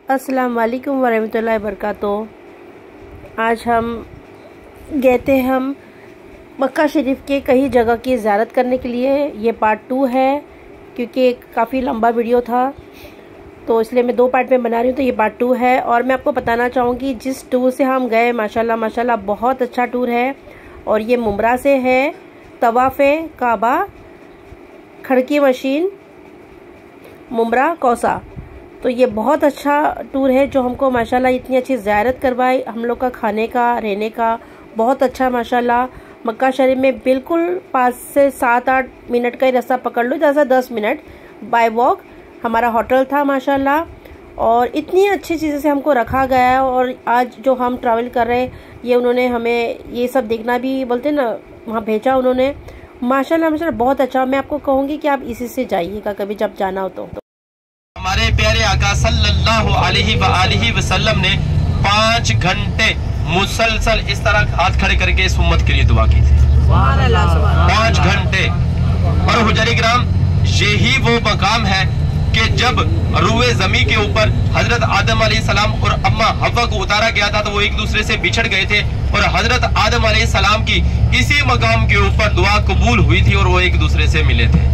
अस्सलाम वालेकुम वरहमतुल्लाहि वबरकातुहू। आज हम गए थे मक्का शरीफ के कई जगह की ज़ियारत करने के लिए। ये पार्ट 2 है क्योंकि काफ़ी लंबा वीडियो था तो इसलिए मैं 2 पार्ट में बना रही हूँ। तो ये पार्ट 2 है और मैं आपको बताना चाहूँगी जिस टूर से हम गए माशाल्लाह बहुत अच्छा टूर है। और ये मुमरा से है, तवाफ़े काबा, खड़की मशीन, मुमरा कौसा। तो ये बहुत अच्छा टूर है जो हमको माशाल्लाह इतनी अच्छी ज़ियारत करवाई। हम लोग का खाने का रहने का बहुत अच्छा माशाल्लाह। मक्का शरीफ में बिल्कुल 5 से 7-8 मिनट का ही रास्ता पकड़ लो, ज़्यादा 10 मिनट बाय वॉक हमारा होटल था माशाल्लाह। और इतनी अच्छी चीज़ें से हमको रखा गया है। और आज जो हम ट्रैवल कर रहे हैं ये उन्होंने हमें ये सब देखना भी बोलते ना वहाँ भेजा उन्होंने। माशाल्लाह बहुत अच्छा। मैं आपको कहूँगी कि आप इसी से जाइएगा कभी जब जाना हो तो। हमारे प्यारे आका सल्लल्लाहु अलैहि वसल्लम ने 5 घंटे मुसलसल इस तरह हाथ खड़े करके इस उम्मत के लिए दुआ की थी। 5 घंटे। और हुजूर किराम यही वो मकाम है कि जब रूए ज़मीन के ऊपर हजरत आदम अलैहिस्सलाम और अम्मा हव्वा को उतारा गया था तो वो एक दूसरे से बिछड़ गए थे और हजरत आदम अलैहिस्सलाम की इसी मकाम के ऊपर दुआ कबूल हुई थी और वो एक दूसरे से मिले थे।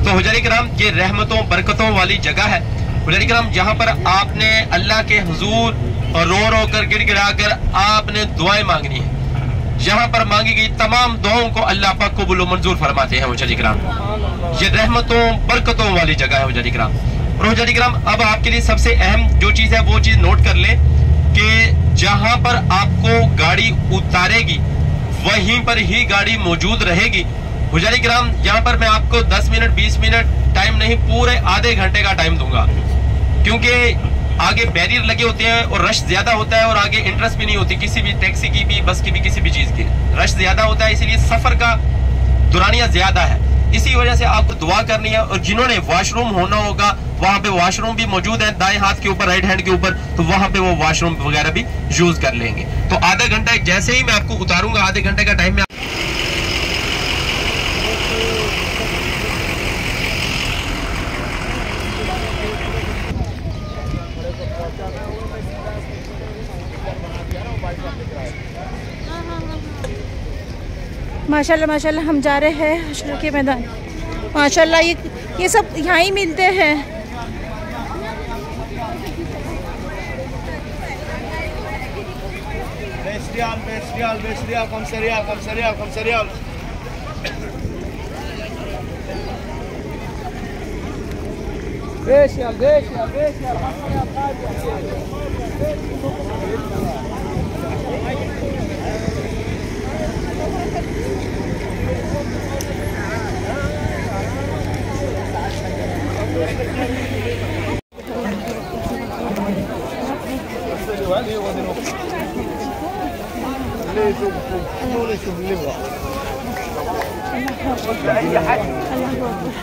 तो हुजूर किराम ये रहमतों बरकतों वाली जगह है। हुजूर किराम जहाँ पर आपने अल्लाह के हुजूर और रो कर गिड़गिड़ा कर आपने दुआएं मांगनी है। यहाँ पर मांगी गई तमाम दुआओं को अल्लाह पाक कबूल व मंजूर फरमाते हैं हुजूर किराम। ये रहमतों बरकतों वाली जगह है हुजूर किराम। और हुजूर किराम अब आपके लिए सबसे अहम जो चीज है वो चीज नोट कर लें कि जहाँ पर आपको गाड़ी उतारेगी वहीं पर ही गाड़ी मौजूद रहेगी। हुजूर किराम यहाँ पर मैं आपको 10 मिनट 20 मिनट टाइम नहीं, पूरे आधे घंटे का टाइम दूंगा क्योंकि आगे बैरियर लगे होते हैं और रश ज्यादा होता है और आगे इंटरेस्ट भी नहीं होती किसी भी टैक्सी की भी, बस की भी, किसी भी चीज की। रश ज्यादा होता है इसलिए सफर का दुरानिया ज्यादा है। इसी वजह से आपको दुआ करनी है। और जिन्होंने वॉशरूम होना होगा वहां पे वॉशरूम भी मौजूद है, दाएं हाथ के ऊपर, राइट हैंड के ऊपर, तो वहां पे वो वॉशरूम वगैरह भी यूज कर लेंगे। तो आधा घंटा जैसे ही मैं आपको उतारूंगा, आधे घंटे का टाइम में माशाल्लाह हम जा रहे हैं हश्र के मैदान। माशाल्लाह ये सब यहाँ ही मिलते हैं।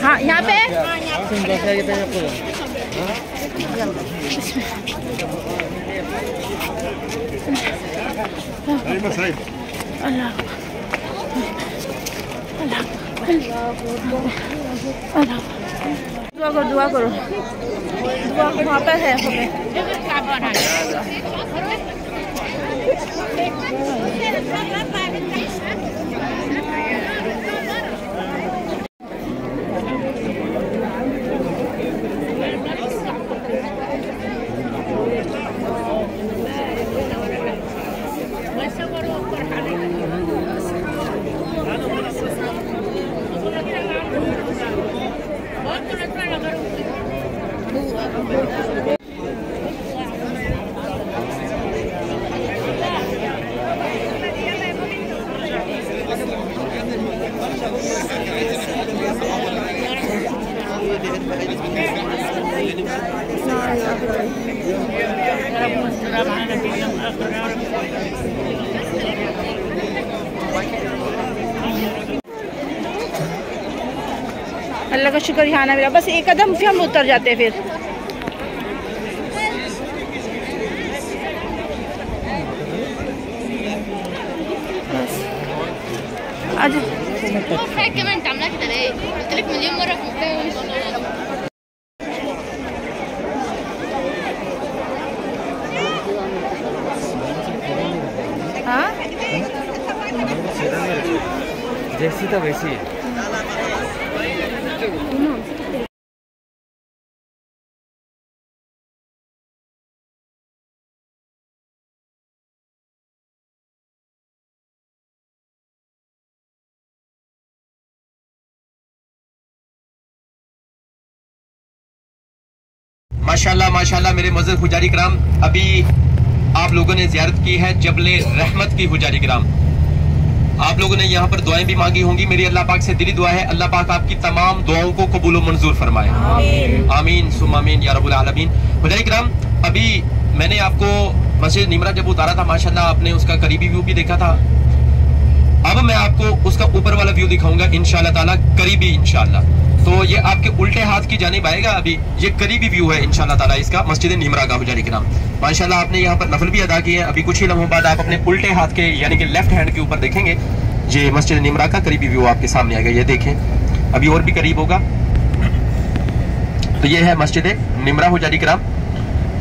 हाँ यहाँ पे दुआ करो दुआ वहाँ पर है हमें अल्लाह का शुक्र यहाँ ना मिला, बस एक कदम फिर हम उतर जाते हैं। फिर आज हाँ जैसी था वैसी है। माशाल्लाह माशाल्लाह मेरे मज़ीद हुजारी कराम, अभी आप लोगों ने ज़ियारत की है जबले रहमत की। हुजारी कराम, आप लोगों ने यहाँ पर दुआएं भी मांगी होंगी। मेरी अल्लाह पाक से दिली दुआ है, अल्लाह पाक आपकी तमाम दुआओं को कबूल मंजूर फरमाए। आमीन सुम्मा आमीन या रब्बुल आलमीन। हुजारी कराम, अभी मैंने आपको मस्जिद निमरा जब उतारा था, माशाल्लाह आपने उसका करीबी व्यू भी देखा था। अब मैं आपको उसका ऊपर वाला व्यू दिखाऊंगा इंशाल्लाह ताला, करीबी इंशाल्लाह। तो ये आपके उल्टे हाथ की जानिब आएगा। अभी ये करीबी व्यू है इंशाल्लाह ताला इसका, मस्जिद निमरा का। हुजारी कराम, माशाल्लाह आपने यहाँ पर नफल भी अदा किए हैं। अभी कुछ ही लम्हों बाद आप अपने उल्टे हाथ के यानी कि लेफ्ट हैंड के ऊपर देखेंगे, ये मस्जिद निमरा का करीबी व्यू आपके सामने आएगा। ये देखें, अभी और भी करीब होगा। तो ये है मस्जिद निमरा हुजारी कराम,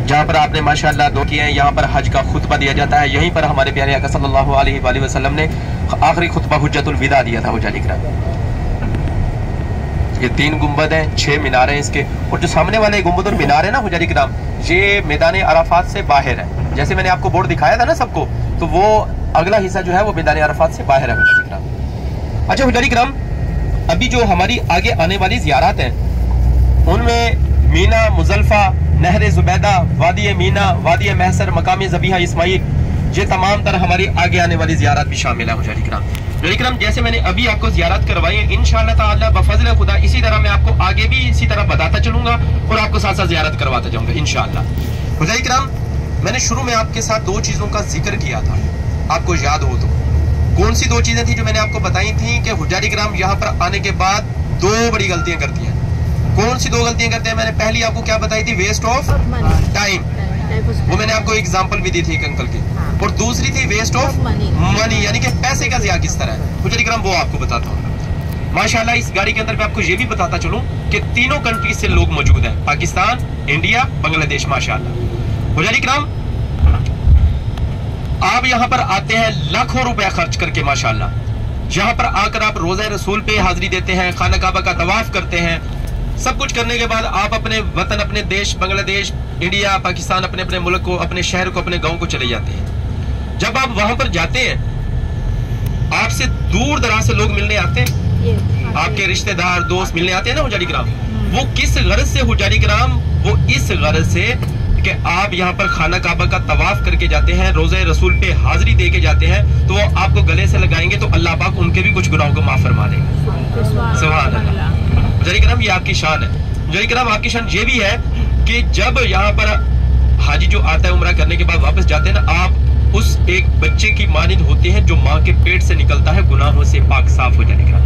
जहाँ पर आपने माशाल्लाह दो किए हैं। यहाँ पर हज का खुतबा दिया जाता है। यहीं पर हमारे प्यारे आका सल्लल्लाहु अलैहि वसल्लम ने आखिरी खुतबा हुज्जतुल विदा दिया था। हुजारी कराम, ये 3 गुंबद हैं, 6 मीनार हैं इसके, और जो सामने वाले गुंबद और मीनार है ना हुजारी कराम, ये मैदान अराफात से बाहर है। जैसे मैंने आपको बोर्ड दिखाया था ना सबको, तो वो अगला हिस्सा जो है वो मैदान अराफात से बाहर है हुजारी कराम। अच्छा हुजारी कराम, अभी जो हमारी आगे आने वाली ज़ियारत हैं उनमें मीना मुजल्फा, नहर जुबैदा, वादी मीना, वादी महसर, मकामी ज़बीहा इस्माइल, ये तमाम तरह हमारी आगे आने वाली ज़ियारत भी शामिल है हुजारी कराम। हुजारी कराम, जैसे मैंने अभी आपको ज़ियारत करवाई है, इंशाअल्लाह ताला बफज़ल खुदा इसी तरह मैं आपको आगे भी इसी तरह बताता चलूंगा और आपको साथ साथ ज़ियारत करवाता जाऊंगा इंशाअल्लाह। हुजारी कराम, मैंने शुरू में आपके साथ 2 चीज़ों का जिक्र किया था, आपको याद हो तो। कौन सी 2 चीज़ें थी जो मैंने आपको बताई थी कि हुजारी कराम यहाँ पर आने के बाद 2 बड़ी गलतियाँ करती हैं। कौन सी 2 गलतियाँ करते हैं? मैंने पहली आपको क्या बताई थी? वेस्ट ऑफ टाइम, वो मैंने आपको एग्जांपल भी दी थी एक अंकल की। और दूसरी थी वेस्ट ऑफ मनी, यानी कि पैसे का ज़िया किस तरह है। हुजारी कराम, वो आपको बताता हूँ। माशाल्लाह इस गाड़ी के अंदर मैं आपको ये भी बताता चलूं कि 3 कंट्रीज से लोग मौजूद हैं, पाकिस्तान, इंडिया, बांग्लादेश। माशाल्लाह हुजारी कराम, आप यहाँ पर आते हैं लाखों रुपया खर्च करके। माशाल्लाह यहाँ पर आकर आप रोज़ा रसूल पे हाजिरी देते हैं, खाना काबा का तवाफ करते हैं। सब कुछ करने के बाद आप अपने वतन, अपने देश बांग्लादेश, इंडिया, पाकिस्तान, अपने अपने मुल्क को, अपने शहर को, अपने गांव को चले जाते हैं। जब आप वहां पर जाते हैं, आपसे दूर दराज से लोग मिलने आते हैं, आपके रिश्तेदार दोस्त मिलने आते हैं ना हुजारी कराम। वो किस गर्ज से हुजारी कराम? वो इस गर्ज से कि आप यहाँ पर खाना काबा का तवाफ करके जाते हैं, रोज़े रसूल पे हाजिरी दे के जाते हैं, तो वो आपको गले से लगाएंगे तो अल्लाह पाक उनके भी कुछ गुनाहों को माफ फरमा देगा। सुभान अल्लाह। हुजारी कराम, ये आपकी शान है। हुजारी कराम, आपकी शान ये भी है कि जब यहाँ पर हाजी जो आता है उम्रा करने के बाद वापस जाते हैं ना, आप उस एक बच्चे की मानिंद होते हैं जो माँ के पेट से निकलता है गुनाहों से पाक साफ हो जाने का।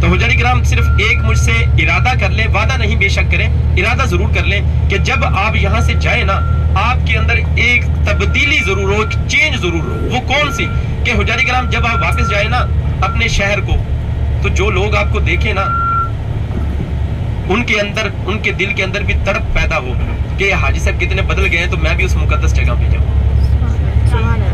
तो हुजारी कराम, सिर्फ एक मुझसे इरादा कर ले, वादा नहीं बेशक करें, इरादा जरूर कर लें कि जब आप यहाँ से जाए ना, आपके अंदर एक तब्दीली जरूर हो, एक चेंज जरूर हो। वो कौन सी? कि हुजारी कराम, जब आप वापस जाए ना अपने शहर को, तो जो लोग आपको देखे ना, उनके अंदर, उनके दिल के अंदर भी तड़प पैदा हो कि हाजी साहब कितने बदल गए हैं, तो मैं भी उस मुकद्दस जगह पे जाऊं।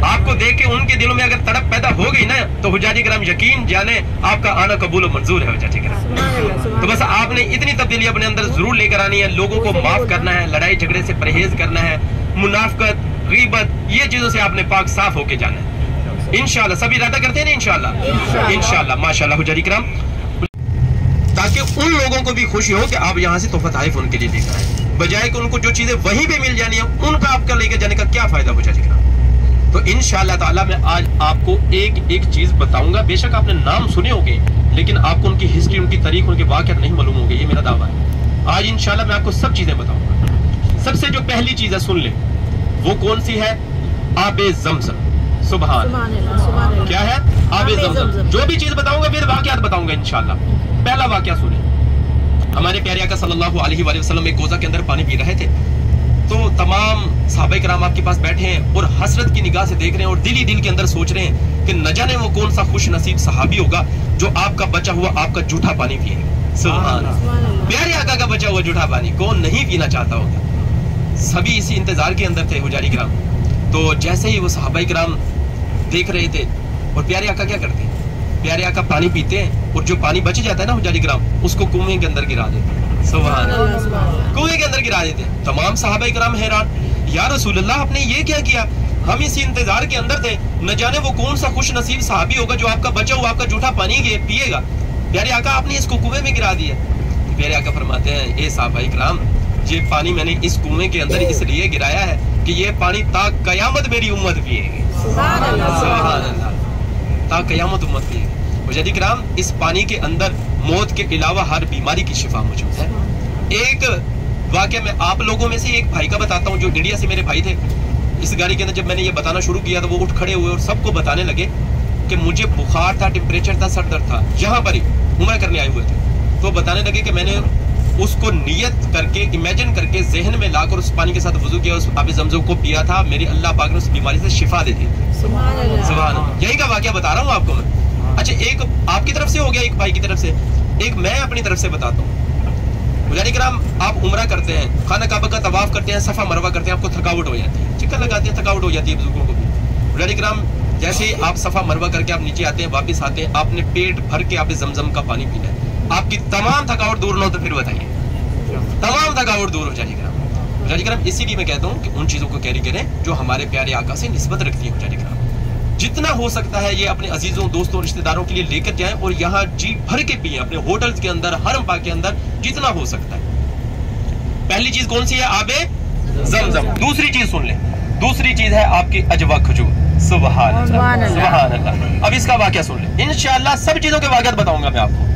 आपको देख के उनके दिलों में अगर तड़प पैदा हो गई ना, तो हुजारी कराम यकीन जाने आपका आना कबूल मंजूर है हुजारी कराम। तो बस आपने इतनी तब्दीली अपने अंदर जरूर लेकर आनी है, लोगों को माफ करना है, लड़ाई झगड़े से परहेज करना है, मुनाफकत, गीबत, ये चीजों से आपने पाक साफ होके जाना है इंशाल्लाह। सब इरादा करते हैं ना इंशाल्लाह, इंशाल्लाह। माशाल्लाह हुजारी कराम, ताकि उन लोगों को भी खुशी हो कि आप यहाँ से तोहफा तहफ़ उनके लिए लेकर आए, बजाय कि उनको जो चीजें वहीं पे मिल जानी है उनका आपका लेकर जाने का क्या फायदा हो जाएगा। तो इंशाअल्लाह ताला मैं आज आपको एक एक चीज बताऊंगा। बेशक आपने नाम सुने होंगे, लेकिन आपको उनकी हिस्ट्री, उनकी तारीख, उनके वाक़या नहीं मालूम होंगे, ये मेरा दावा है। आज इंशाअल्लाह मैं आपको सब चीजें बताऊंगा। सबसे जो पहली चीज है सुन ले, वो कौन सी है? आबे ज़मज़म। सुभान अल्लाह। क्या है? आबे ज़मज़म। जो भी चीज बताऊंगा फिर वाक़यात बताऊंगा इंशाअल्लाह। पहला वाक़या सुने। हमारे प्यारे आका सल्लल्लाहु अलैहि वसल्लम एक कोज़ा के अंदर पानी पी रहे थे, तो तमाम सहाबाए किराम आपके पास बैठे हैं और हसरत की निगाह से देख रहे हैं और दिल ही दिल के अंदर सोच रहे हैं कि न जाने वो कौन सा खुश नसीब सहाबी होगा जो आपका बचा हुआ आपका जूठा पानी पिएगा। सुभान अल्लाह। प्यारे आका का बचा हुआ जूठा पानी कौन नहीं पीना चाहता होगा। सभी इसी इंतजार के अंदर थे हुजारी किराम। तो जैसे ही वो सहाबाए किराम देख रहे थे, और प्यारे आका क्या करते हैं? प्यारे आका पानी पीते हैं और जो पानी बच जाता है ना हुजारी किराम, उसको कुएं के अंदर गिरा देते हैं। सुभान अल्लाह। कुएं के अंदर गिरा देते हैं। तमाम सहाबाए किराम हैरान, या रसूलल्लाह आपने ये क्या किया? हम इसी इंतजार के अंदर थे, न जाने वो कौन सा खुश नसीब सहाबी होगा जो आपका बचा हुआ आपका जूठा पानी पिएगा। प्यारे आका आपने इसको कुएं में गिरा दिया। प्यारे आका फरमाते हैं, ए सहाबाए किराम, ये पानी मैंने इस कुएं के अंदर इसलिए गिराया है कि ये पानी ता कयामत मेरी उम्मत पिएगी। सुभान अल्लाह। ता कयामत उम्मत पिएगी। हुजारी किराम, इस पानी के अंदर मौत के अलावा हर बीमारी की शिफा मौजूद है। एक वाकया मैं आप लोगों में से एक भाई का बताता हूँ, जो इंडिया से मेरे भाई थे। इस गाड़ी के अंदर जब मैंने ये बताना शुरू किया तो वो उठ खड़े हुए और सबको बताने लगे कि मुझे बुखार था, टेम्परेचर था, सर दर्द था। यहाँ पर ही उम्रा करने आए हुए थे। तो बताने लगे कि मैंने उसको नियत करके, इमेजिन करके, जहन में लाकर उस पानी के साथ वुजू किया, उस आबे ज़मज़म को पिया था, मेरी अल्लाह पाक ने उस बीमारी से शिफा दे दी। सुभान अल्लाह। यही का वाकया बता रहा हूँ आपको मैं। अच्छा, एक आपकी तरफ से हो गया, एक भाई की तरफ से, एक मैं अपनी तरफ से बताता हूँ। हुजारी किराम, आप उम्रा करते हैं, खाना काबा का तवाफ करते हैं, सफा मरवा करते हैं, आपको थकावट हो जाती है, चक्कर लगाते हैं, थकावट हो जाती है बुजुर्गों को भी। हुजारी किराम, जैसे ही आप सफा मरवा करके आप नीचे आते हैं, वापिस आते हैं, आपने पेट भर के आप ज़मज़म का पानी पीना है। आपकी तमाम थकावट दूर ना हो तो फिर बताइए, तमाम थकावट दूर हो जाएगी। हुजारी किराम, इसीलिए मैं कहता हूँ कि उन चीजों को कैरी करें जो हमारे प्यारे आका से निस्बत रखती है। हुजारी किराम, जितना हो सकता है ये अपने अजीजों, दोस्तों, रिश्तेदारों के लिए लेकर जाएं और यहाँ जी भर के पिए, अपने होटल्स के अंदर, हरम पाक के अंदर, जितना हो सकता है। पहली चीज कौन सी है? आबे ज़मज़म। दूसरी चीज सुन ले, दूसरी चीज है आपकी अजवा खजूर। सुभान अल्लाह, सुभान अल्लाह। अब इसका वाकया सुन ले, इंशाअल्लाह सब चीजों के वाकयात बताऊंगा मैं आपको।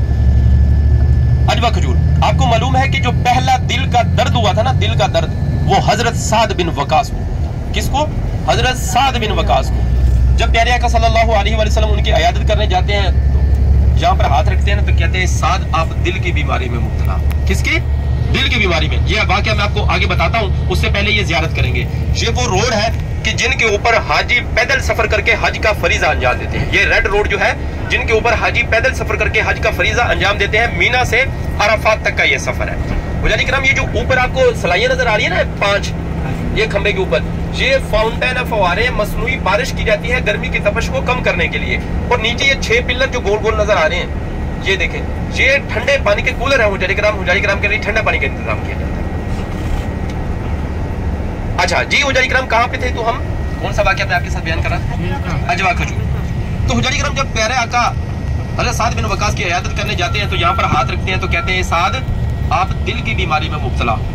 अजवा खजूर, आपको मालूम है कि जो पहला दिल का दर्द हुआ था ना, दिल का दर्द, वो हजरत साद बिन वकास को। किसको? हजरत साद बिन वकास को। जब प्यारे आका सल्लल्लाहु अलैहि वसल्लम उनकी इयादत करने जाते हैं, तो जहाँ पर हाथ रखते हैं ना, तो कहते हैं, साद आप दिल की बीमारी में मुब्तला। किसकी? दिल की बीमारी में। यह वाकया मैं आपको आगे बताता हूँ, उससे पहले ये जियारत करेंगे। ये वो रोड है कि जिनके ऊपर हाजी पैदल सफर करके हज का फरीजा अंजाम देते हैं। ये रेड रोड जो है, जिनके ऊपर हाजी पैदल सफर करके हज का फरीजा अंजाम देते हैं। मीना से अराफात तक का ये सफर है। हुजारी किराम, ये जो ऊपर आपको सलाइयां नजर आ रही है ना, 5 ये खंबे के ऊपर, ये फाउंटेन है, फवारे, मसनूई बारिश की जाती है गर्मी की तपश को कम करने के लिए। और नीचे ये 6 पिलर जो गोल गोल नजर आ रहे हैं, ये देखें, ये ठंडे पानी के कूलर है। हुजारी किराम के लिए ठंडा पानी का इंतजाम किया जाता है। अच्छा जी, हुजारी किराम कहाँ पे थे? तो हम कौन सा वाकया मैं आपके साथ बयान कर रहा था? अजवा खजूर। तो हुजारी किराम, जब प्यारे आका हज़रत साद बिन वकास की इयादत करने जाते हैं, तो यहाँ पर हाथ रखते हैं, तो कहते हैं, साद आप दिल की बीमारी में मुब्तला हो।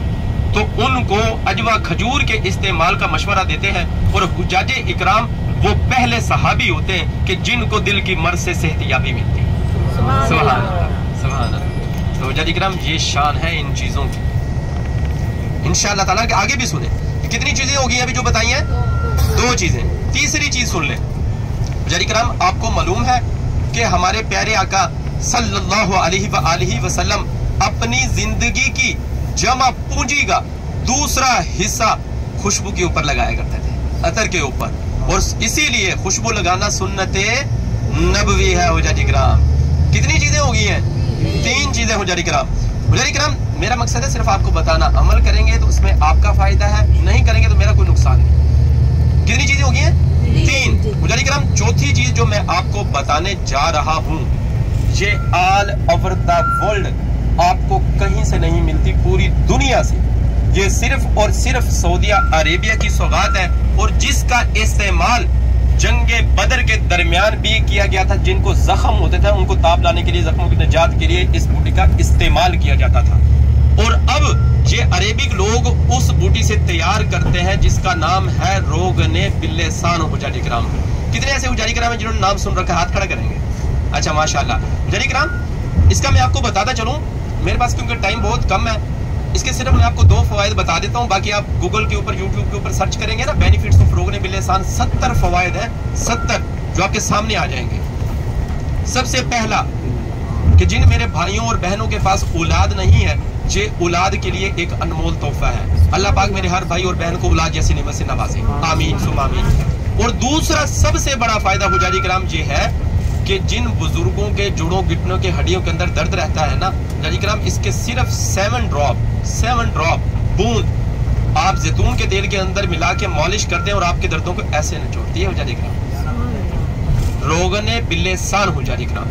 तो उनको अजवा खजूर के इस्तेमाल का मशवरा देते हैं। और हुज्जाज इकराम वो पहले सहाबी होते हैं कि जिनको दिल की मर्ज से सेहतियाबी मिलती है। सुभान अल्लाह, सुभान अल्लाह। तो हुज्जाज इकराम, ये शान है इन चीजों की। इंशाअल्लाह ताला के आगे भी सुने कितनी चीजें होगी अभी जो बताई हैं, 2 चीजें। तीसरी चीज सुन ले हुज्जाज इकराम, आपको मालूम है कि हमारे प्यारे आका सल्लल्लाहु अलैहि वसल्लम अपनी जिंदगी की जमा पूंजी का दूसरा हिस्सा खुशबू के ऊपर लगाया करते थे, अतर के ऊपर। और इसीलिए खुशबू लगाना सुन्नते नबवी है। हुज्जाज इकराम, कितनी चीजें हो गई हैं? 3 चीजें हुज्जाज इकराम। हुज्जाज इकराम, मेरा मकसद है सिर्फ आपको बताना, अमल करेंगे तो उसमें आपका फायदा है, नहीं करेंगे तो मेरा कोई नुकसान नहीं। कितनी चीजें हो गई हैं? 3। हुज्जाज इकराम, चौथी चीज जो मैं आपको बताने जा रहा हूँ, ये ऑल ओवर द वर्ल्ड आपको कहीं से नहीं मिलती, पूरी दुनिया से। ये सिर्फ और सिर्फ सऊदी अरेबिया की सौगात है, और जिसका इस्तेमाल जंगे बदर के दरमियान भी किया गया था। जिनको जख्म होते थे उनको ताप लाने के लिए, जख्मों की निजात के लिए इस बूटी का इस्तेमाल किया जाता था। और अब ये अरेबिक लोग उस बूटी से तैयार करते हैं जिसका नाम है रोगने बिल्लेसान। हुजारी कराम, कितने ऐसे हुजारी कराम हैं जिन्होंने नाम सुन रखा? हाथ खड़ा करेंगे। अच्छा माशाल्लाह। हुजारी कराम, इसका मैं आपको बताता चलूं, मेरे पास क्योंकि टाइम बहुत कम है, इसके सिर्फ मैं आपको 2 फवायद बता देता हूं। बाकी आप गूगल के ऊपर, यूट्यूब के ऊपर सर्च करेंगे ना, बेनिफिट्स ऑफ रोगने बिल्लेसान, 70 फवायद है, 70 जो आपके सामने आ जाएंगे। सबसे पहला कि जिन मेरे भाइयों और बहनों के पास औलाद नहीं है, ये औलाद के लिए एक अनमोल तोहफा है। अल्लाह पाक मेरे हर भाई और बहन को औलाद जैसी नेमत से नवाजे, आमीन सुम आमीन। और दूसरा सबसे बड़ा फायदा हुजारी कराम ये है कि जिन बुजुर्गों के जुड़ों गिटनों के हड्डियों के अंदर दर्द रहता है ना हुजारी कराम, इसके सिर्फ 7 ड्रॉप बूंद आप जैतून के तेल के अंदर मिला के मॉलिश करते हैं और आपके दर्दों को ऐसे निचोड़ती है हुजारी कराम, रोगने बिल्लेसान हुजारी कराम।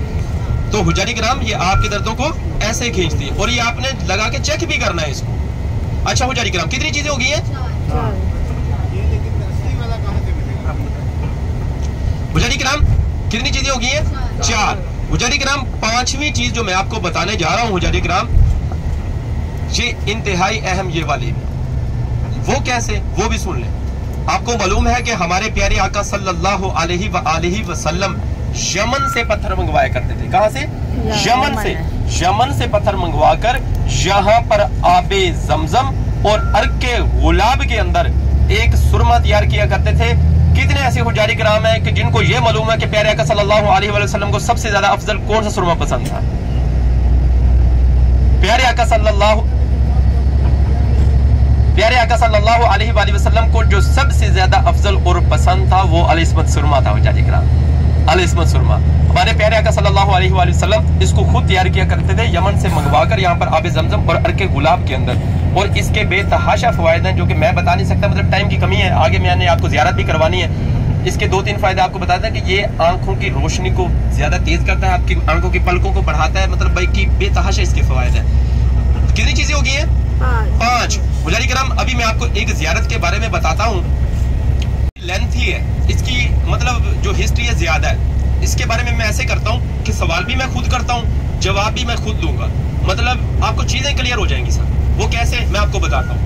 तो हुजारी कराम ये आपके दर्दों को ऐसे खींचती है और ये आपने लगा के चेक भी करना है इसको। अच्छा हुजारी कराम, कितनी चीजें हो गई हैं? हुजारी कराम कितनी चीजें हो गई हैं? 4। हुजारी कराम, 5वीं चीज जो मैं आपको बताने जा रहा हूं हुजारी कराम, ये इंतहाई अहम ये वाली, वो कैसे, वो भी सुन लें। आपको मालूम है कि हमारे प्यारे आका सल्लल्लाहु अलैहि वसल्लम यमन से पत्थर मंगवाया करते थे। कहां से? यमन से पत्थर मंगवाकर यहाँ पर आबे जमजम और अर्के गुलाब के अंदर एक सुरमा तैयार किया करते थे। कितने ऐसे हुजारी कराम हैं कि जिनको ये मालूम है कि प्यारे आका सल्लल्लाहु अलैहि वसल्लम को सबसे ज्यादा अफजल कौन सा सुरमा पसंद था? प्यारे आका सल्लल्लाहु अलैहि वसल्लम को जो सबसे ज्यादा अफजल और पसंद था वो अल-इस्मत सुरमा था हुजारी कराम, अल-इस्मत सुरमा। हमारे प्यारे आका सल्लल्लाहु अलैहि वसल्लम इसको खुद तैयार किया करते थे यमन से मंगवाकर यहाँ पर आबे जमजम और अर्के गुलाब के अंदर। और इसके बेतहाशा फवायद हैं जो कि मैं बता नहीं सकता, मतलब टाइम की कमी है, आगे मैंने आपको जियारत भी करवानी है। इसके 2-3 फायदे आपको बताते हैं कि ये आंखों की रोशनी को ज्यादा तेज करता है, आपकी आंखों की पलकों को बढ़ाता है, मतलब भाई की बेतहाशा इसके फवायद है। कितनी चीजें हो गई हैं? 5। हुजारी कराम, अभी मैं आपको एक जियारत के बारे में बताता हूँ, लेंथी है इसकी, मतलब जो हिस्ट्री है ज्यादा है। इसके बारे में मैं ऐसे करता हूँ कि सवाल भी मैं खुद करता हूँ, जवाब भी मैं खुद दूंगा, मतलब आपको चीजें क्लियर हो जाएंगी सर। वो कैसे, मैं आपको बताता हूँ।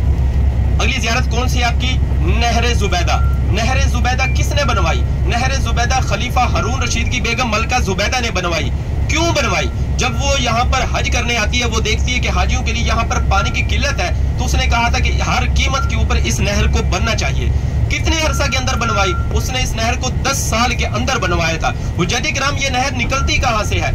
अगली जियारत कौन सी है आपकी? नहरे जुबैदा। नहरे जुबैदा किसने बनवाई? नहरे जुबैदा खलीफा हारून रशीद की बेगम मलका जुबैदा ने बनवाई। क्यों बनवाई? जब वो यहाँ पर हज करने आती है, वो देखती है कि हाजियों के लिए यहाँ पर पानी की किल्लत है, तो उसने कहा था कि हर कीमत के ऊपर इस नहर को बनना चाहिए। कितने अरसा के अंदर बनवाई? उसने इस नहर को 10 साल के अंदर बनवाया था। हुज्जती किराम, ये नहर निकलती कहाँ से है?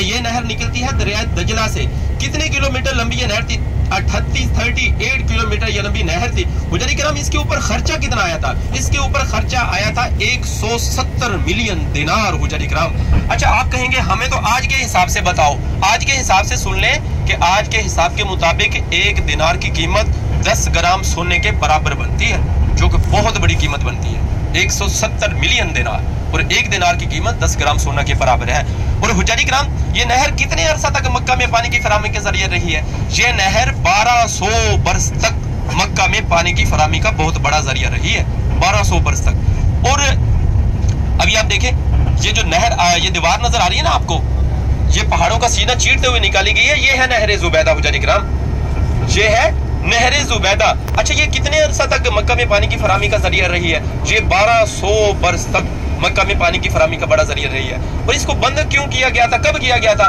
ये नहर निकलती है दरिया दजला से। कितने किलोमीटर लंबी ये नहर थी? 38 किलोमीटर ये लंबी नहर थी। हुज्जती किराम, इसके ऊपर खर्चा कितना आया था? इसके ऊपर खर्चा आया था 170 मिलियन दिनार। हुज्जती किराम, अच्छा आप कहेंगे हमें तो आज के हिसाब से बताओ। आज के हिसाब से सुन लें कि आज के हिसाब के मुताबिक 1 दिनार की कीमत 10 ग्राम सोने के बराबर बनती है, जो कि बहुत बड़ी कीमत बनती है। 170 मिलियन दिनार और 1 दिनार की कीमत 10 ग्राम सोना के बराबर है। और हुज्जती किराम, ये नहर कितने अरसा तक मक्का में पानी की फराहमी के जरिए रही है? ये नहर 1200 बरस तक मक्का में पानी की फराहमी का बहुत बड़ा जरिया रही है, 1200 बरस तक। और अभी आप देखें, ये जो नहर, ये दीवार नजर आ रही है ना आपको, ये पहाड़ों का सीना चीरते हुए निकाली गई है। ये है नहरे जुबैदा। हुज्जती किराम, ये है नहरे जुबैदा। अच्छा, ये कितने अरसा तक मक्का में पानी की फराहमी का जरिया रही है? ये 1200 बरस तक मक्का में पानी की फराहमी का बड़ा जरिया रही है। और इसको बंद क्यों किया गया था? कब किया गया था?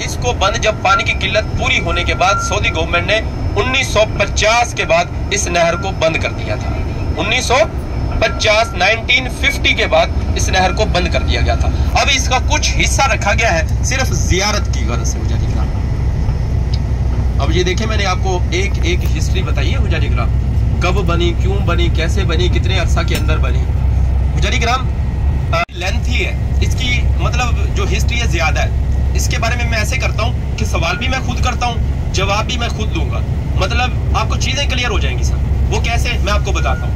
इसको बंद जब पानी की किल्लत पूरी होने के बाद सऊदी गवर्नमेंट ने 1950 के बाद इस नहर को बंद कर दिया था। 1950 के बाद इस नहर को बंद कर दिया गया था। अब इसका कुछ हिस्सा रखा गया है सिर्फ जियारत की गर्ज से। हुज्जती किराम, अब ये देखें, मैंने आपको एक हिस्ट्री बताई है हुज्जती किराम, कब बनी, क्यों बनी, कैसे बनी, कितने अरसा के अंदर बनी। हुज्जती किराम, लेंथी है इसकी, मतलब जो हिस्ट्री है ज्यादा है। इसके बारे में मैं ऐसे करता हूँ कि सवाल भी मैं खुद करता हूँ, जवाब भी मैं खुद दूंगा, मतलब आपको चीजें क्लियर हो जाएंगी सर। वो कैसे, मैं आपको बताता हूँ।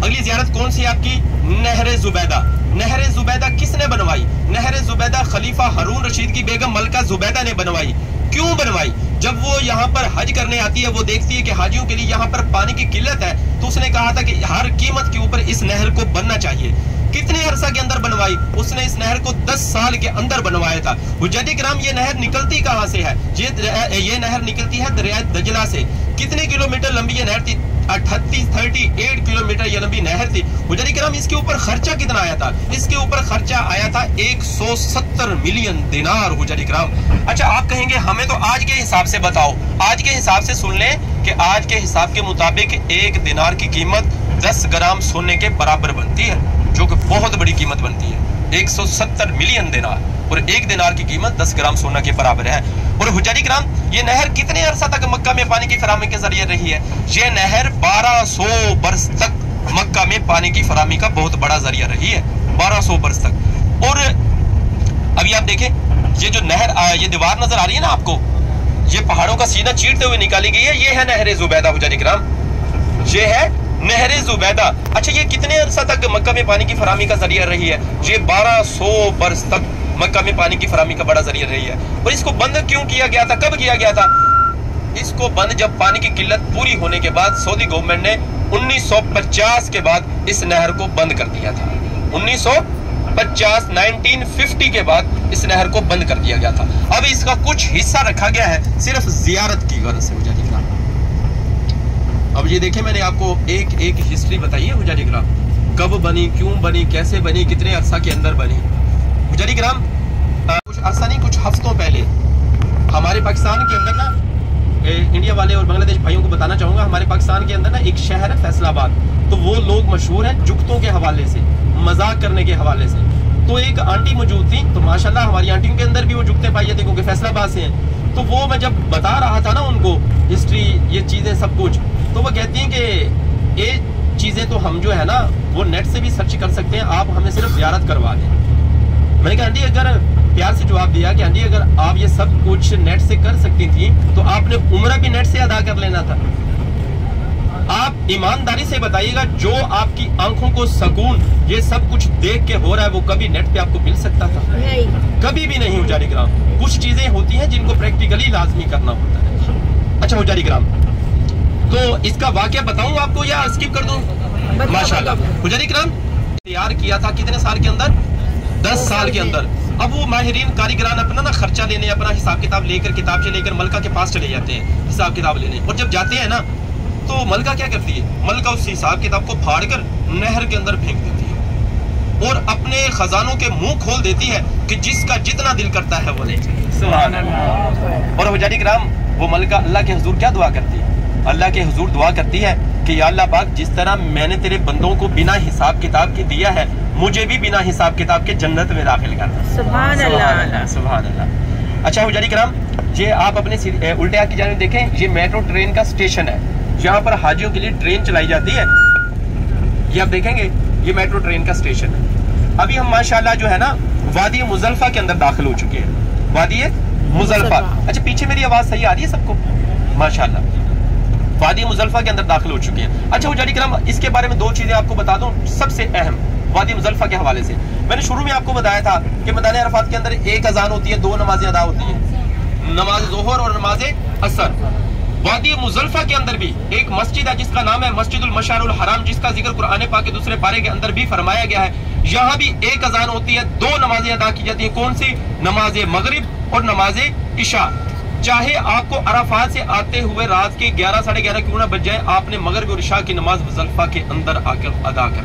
अगली जियारत कौन सी है आपकी? नहरे जुबैदा। नहरे जुबैदा किसने बनवाई? नहरे जुबैदा खलीफा हारून रशीद की बेगम मलका जुबैदा ने बनवाई। क्यों बनवाई? जब वो यहाँ पर हज करने आती है, वो देखती है कि हाजियों के लिए यहाँ पर पानी की किल्लत है, तो उसने कहा था कि हर कीमत के ऊपर इस नहर को बनना चाहिए। कितने अरसा के अंदर बनवाई? उसने इस नहर को 10 साल के अंदर बनवाया था। हुज्जत किराम, ये नहर निकलती कहाँ से है? ये नहर निकलती है दरिया दजला से। कितने किलोमीटर लंबी ये नहर थी? 38 किलोमीटर ये लंबी नहर थी। हुज्जत किराम, इसके ऊपर खर्चा कितना आया था? इसके ऊपर खर्चा आया था 170 मिलियन दिनार। हुज्जत किराम, अच्छा आप कहेंगे हमें तो आज के हिसाब से बताओ। आज के हिसाब से सुन लें कि आज के हिसाब के मुताबिक 1 दिनार की कीमत 10 ग्राम सोने के बराबर बनती है, जो कि बहुत बड़ी कीमत बनती है। 170 मिलियन दिनार और 1 दिनार की कीमत 10 ग्राम सोना के बराबर है। और हुज्जत किराम, ये नहर कितने अरसा तक मक्का में पानी की फराहमी के जरिए रही है? ये नहर 1200 बरस तक मक्का में पानी की फराहमी का बहुत बड़ा जरिया रही है, 1200 बरस तक। और अभी आप देखें, ये जो नहर, ये दीवार नजर आ रही है ना आपको, ये पहाड़ों का सीना चीरते हुए निकाली गई है। ये है नहर जुबैदा। हुज्जत किराम, ये है नहर जुबैदा। अच्छा, ये कितने अरसा तक मक्का में पानी की फराहमी का जरिया रही है? ये 1200 बरस तक मक्का में पानी की फराहमी का बड़ा जरिया रही है। और इसको बंद क्यों किया गया था? कब किया गया था? इसको बंद जब पानी की किल्लत पूरी होने के बाद सऊदी गवर्नमेंट ने 1950 के बाद इस नहर को बंद कर दिया था। 1950 के बाद इस नहर को बंद कर दिया गया था। अब इसका कुछ हिस्सा रखा गया है सिर्फ जियारत की गर्ज से। हुज्जत किराम, अब ये देखें, मैंने आपको एक एक हिस्ट्री बताई है हुज्जत किराम, कब बनी, क्यों बनी, कैसे बनी, कितने अरसा के अंदर बनी। हुज्जत किराम, कुछ अरसा नहीं, कुछ हफ्तों पहले हमारे पाकिस्तान के अंदर ना, इंडिया वाले और बांग्लादेश भाइयों को बताना चाहूंगा, हमारे पाकिस्तान के अंदर ना एक शहर है फैसलाबाद। तो वो लोग मशहूर हैं जुगतों के हवाले से, मजाक करने के हवाले से। तो एक आंटी मौजूद थी, तो माशाल्लाह हमारी आंटियों के अंदर भी वो जुगते पाई जाती, क्योंकि फैसलाबाद से हैं। तो वो मैं जब बता रहा था ना उनको हिस्ट्री, ये चीजें सब कुछ, तो वो कहती हैं कि ये चीजें तो हम जो है ना वो नेट से भी सर्च कर सकते हैं, आप हमें सिर्फ ज़ियारत करवा दें। मैंने कहा आंटी, अगर प्यार से जवाब दिया कि आंटी अगर आप ये सब कुछ नेट से कर सकती थी तो आपने उम्रा भी नेट से अदा कर लेना था। आप ईमानदारी से बताइएगा, जो आपकी आंखों को सुकून ये सब कुछ देख के हो रहा है वो कभी नेट पे आपको मिल सकता था? नहीं, कभी भी नहीं। हुज्जत किराम, कुछ चीजें होती हैं जिनको प्रैक्टिकली लाजमी करना होता है। अच्छा हुज्जत किराम, तो इसका वाकया बताऊं आपको या स्किप कर दूं? माशाल्लाह। हुज्जत किराम, तैयार किया था कितने साल के अंदर? 10 साल के अंदर। अब वो माहिरीन कारीगरान अपना ना खर्चा लेने, अपना हिसाब किताब लेकर, किताब से लेकर मलका के पास चले जाते हैं हिसाब किताब लेने। और जब जाते हैं ना तो मलका क्या करती है? मलका उस हिसाब किताब को फाड़ कर नहर के अंदर फेंक देती है और अपने खजानों के मुंह खोल देती है कि जिसका जितना दिल करता है वो ले। सुभान अल्लाह। और हुज्जत किराम, वो मलका अल्लाह के हुजूर क्या दुआ करती है? अल्लाह के हुजूर दुआ करती है कि या अल्लाह पाक, जिस तरह मैंने तेरे बंदों को बिना हिसाब किताब के दिया है, मुझे भी बिना हिसाब किताब के जन्नत में दाखिल करना। सुभान अल्लाह, सुभान अल्लाह। अच्छा हुज्जत किराम, ये आप अपने उल्टे हाथ की जानिब देखें, ये मेट्रो ट्रेन का स्टेशन है जहाँ पर हाजियों के लिए ट्रेन चलाई जाती है। ये आप देखेंगे, ये मेट्रो ट्रेन का स्टेशन है। अभी हम माशाल्लाह जो है ना वादी मुजल्फा के अंदर दाखिल हो चुके हैं। वादी मुजल्फा, अच्छा पीछे मेरी आवाज सही आ रही है सबको? माशाल्लाह, वादी मुजल्फा के अंदर दाखिल हो चुके हैं। अच्छा हुज्जत किराम, इसके बारे में 2 चीजें आपको बता दूं, सबसे अहम वादी मुजल्फा के हवाले से। मैंने शुरू में आपको बताया था कि मैदान अरफात के अंदर एक अजान होती है, 2 नमाजें अदा होती हैं, नमाज जोहर और नमाज असर। वादी मुजल्फा के अंदर भी एक मस्जिद है जिसका नाम है मस्जिदुल मशारुल हराम, जिसका जिक्र कुरान पाक के दूसरे पारे के अंदर भी फरमाया गया है। यहाँ भी एक अजान होती है, 2 नमाजें अदा की जाती है। कौन सी? नमाज मगरिब और नमाज इशा। चाहे आपको अराफात से आते हुए रात के 11 साढ़े 11 क्यों ना बज जाए, आपने मगरिब और इशा की नमाज मुजल्फा के अंदर आकर अदा कर।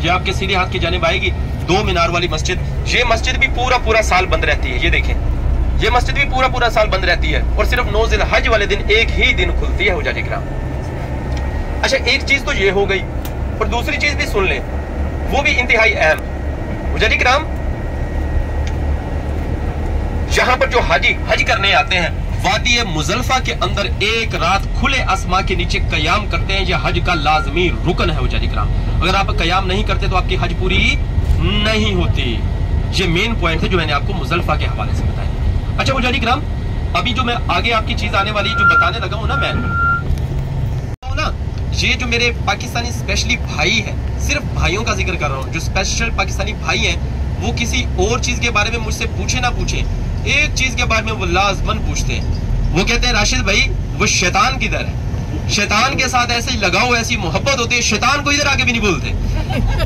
ये आपके सीधे हाथ की जानिब आएगी, 2 मीनार वाली मस्जिद। ये मस्जिद भी पूरा साल बंद रहती है। ये देखें, ये मस्जिद भी पूरा साल बंद रहती है और सिर्फ 9 ज़िलहज वाले दिन एक ही दिन खुलती है। हुज्जत किराम, अच्छा एक चीज तो ये हो गई, और दूसरी चीज भी सुन लें, वो भी इंतहाई अहम। हुज्जत किराम, यहाँ पर जो हाजी हज करने आते हैं, वादी मुजल्फा के अंदर एक रात खुले आसमां के नीचे कयाम करते हैं। यह हज का लाजमी रुकन है। हुज्जत किराम, अगर आप कयाम नहीं करते तो आपकी हज पूरी नहीं होती। ये मेन पॉइंट है जो मैंने आपको मुजल्फा के हवाले से बताया। अच्छा हुज्जत किराम, अभी जो मैं आगे आपकी चीज आने वाली जो बताने लगा हूं ना, मैं ये जो मेरे पाकिस्तानी स्पेशली भाई है, सिर्फ भाइयों का जिक्र कर रहा हूँ, जो स्पेशल पाकिस्तानी भाई हैं, वो किसी और चीज के बारे में मुझसे पूछे ना पूछे, एक चीज के बारे में वो लाजमन पूछते हैं। वो कहते हैं राशिद भाई, वो शैतान किधर है? शैतान के साथ ऐसे लगाओ, ऐसी मोहब्बत होती है, शैतान को इधर आके भी नहीं बोलते।